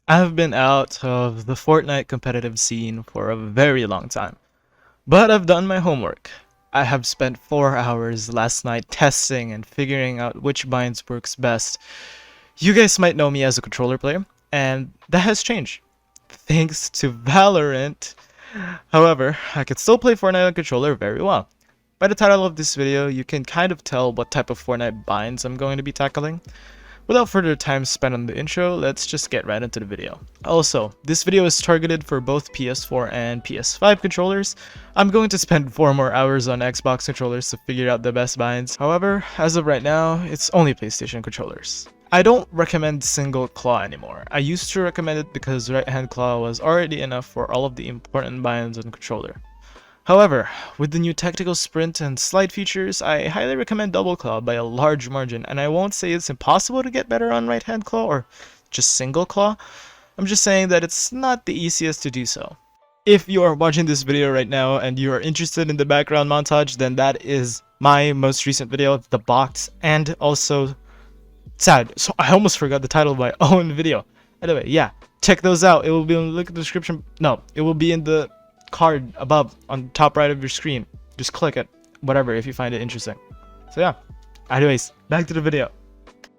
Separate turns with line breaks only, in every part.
I've been out of the Fortnite competitive scene for a very long time, but I've done my homework. I have spent 4 hours last night testing and figuring out which binds works best. You guys might know me as a controller player, and that has changed. Thanks to Valorant. However, I can still play Fortnite on controller very well. By the title of this video, you can kind of tell what type of Fortnite binds I'm going to be tackling. Without further time spent on the intro, let's just get right into the video. Also, this video is targeted for both PS4 and PS5 controllers. I'm going to spend 4 more hours on Xbox controllers to figure out the best binds. However, as of right now, it's only PlayStation controllers. I don't recommend single claw anymore. I used to recommend it because right hand claw was already enough for all of the important binds on controller. However, with the new tactical sprint and slide features, I highly recommend double claw by a large margin, and I won't say it's impossible to get better on right hand claw or just single claw. I'm just saying that it's not the easiest to do so. If you are watching this video right now and you are interested in the background montage, then that is my most recent video, the box, and also sad. So I almost forgot the title of my own video. Anyway, yeah, check those out. It will be in the link in the description. No, it will be in the card above on top right of your screen. Just click it, whatever, if you find it interesting. So yeah, anyways, back to the video.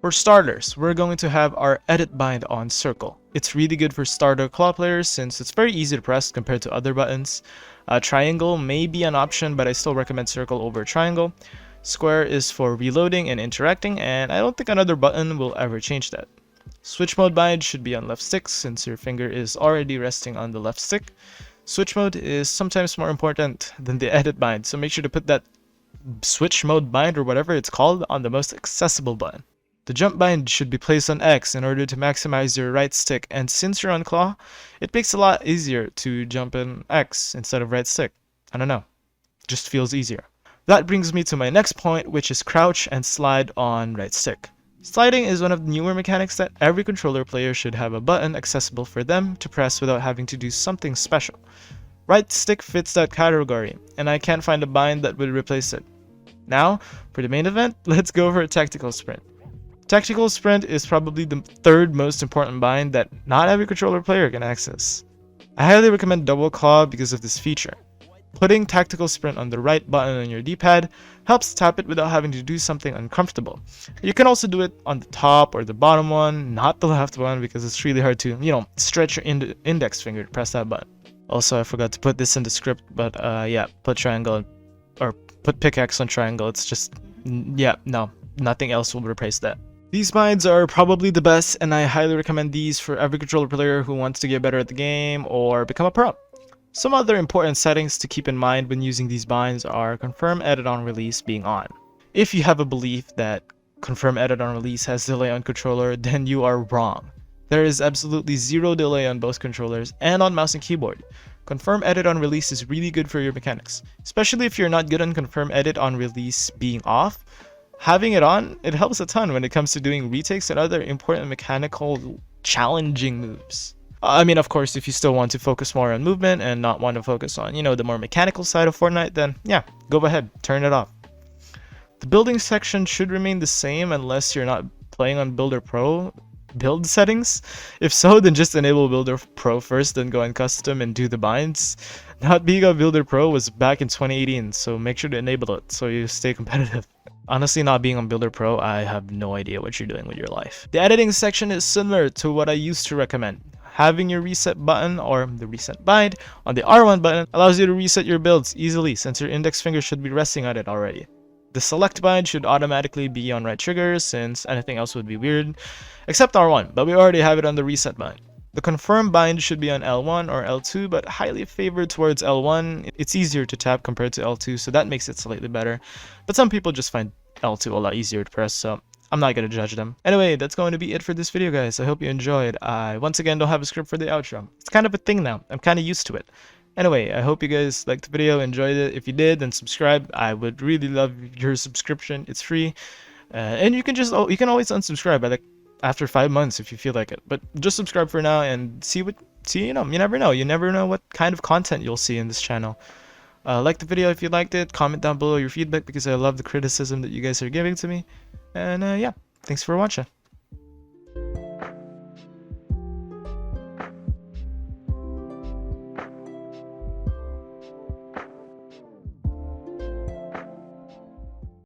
For starters, we're going to have our edit bind on circle. It's really good for starter claw players since it's very easy to press compared to other buttons. Triangle may be an option, but I still recommend circle over triangle. Square is for reloading and interacting, and I don't think another button will ever change that. Switch mode bind should be on left stick since your finger is already resting on the left stick. Switch mode is sometimes more important than the edit bind, so make sure to put that switch mode bind or whatever it's called on the most accessible button. The jump bind should be placed on X in order to maximize your right stick, and since you're on claw, it makes it a lot easier to jump in X instead of right stick. I don't know, just feels easier. That brings me to my next point, which is crouch and slide on right stick. Sliding is one of the newer mechanics that every controller player should have a button accessible for them to press without having to do something special. Right stick fits that category, and I can't find a bind that would replace it. Now, for the main event, let's go for a tactical sprint. Tactical sprint is probably the third most important bind that not every controller player can access. I highly recommend double claw because of this feature. Putting tactical sprint on the right button on your D-pad helps tap it without having to do something uncomfortable. You can also do it on the top or the bottom one, not the left one, because it's really hard to, stretch your index finger to press that button. Also, I forgot to put this in the script, but yeah, put triangle or put pickaxe on triangle. It's just, yeah, no, nothing else will replace that. These binds are probably the best, and I highly recommend these for every controller player who wants to get better at the game or become a pro. Some other important settings to keep in mind when using these binds are confirm edit on release being on. If you have a belief that confirm edit on release has delay on controller, then you are wrong. There is absolutely zero delay on both controllers and on mouse and keyboard. Confirm edit on release is really good for your mechanics, especially if you're not good on confirm edit on release being off. Having it on, it helps a ton when it comes to doing retakes and other important mechanical challenging moves. I mean, of course, if you still want to focus more on movement and not want to focus on, the more mechanical side of Fortnite, then yeah, go ahead, turn it off. The building section should remain the same unless you're not playing on Builder Pro build settings. If so, then just enable Builder Pro first, then go on custom and do the binds. Not being on Builder Pro was back in 2018, so make sure to enable it so you stay competitive. Honestly, not being on Builder Pro, I have no idea what you're doing with your life. The editing section is similar to what I used to recommend. Having your reset button or the reset bind on the R1 button allows you to reset your builds easily since your index finger should be resting on it already. The select bind should automatically be on right trigger since anything else would be weird, except R1, but we already have it on the reset bind. The confirm bind should be on L1 or L2, but highly favored towards L1. It's easier to tap compared to L2, so that makes it slightly better. But some people just find L2 a lot easier to press, so I'm not going to judge them. Anyway, that's going to be it for this video, guys. I hope you enjoyed. I, once again, don't have a script for the outro. It's kind of a thing now. I'm kind of used to it. Anyway, I hope you guys liked the video, enjoyed it. If you did, then subscribe. I would really love your subscription. It's free. And you can always unsubscribe by after 5 months if you feel like it. But just subscribe for now and see, you never know. You never know what kind of content you'll see in this channel. Like the video if you liked it. Comment down below your feedback because I love the criticism that you guys are giving to me. And yeah, thanks for watching.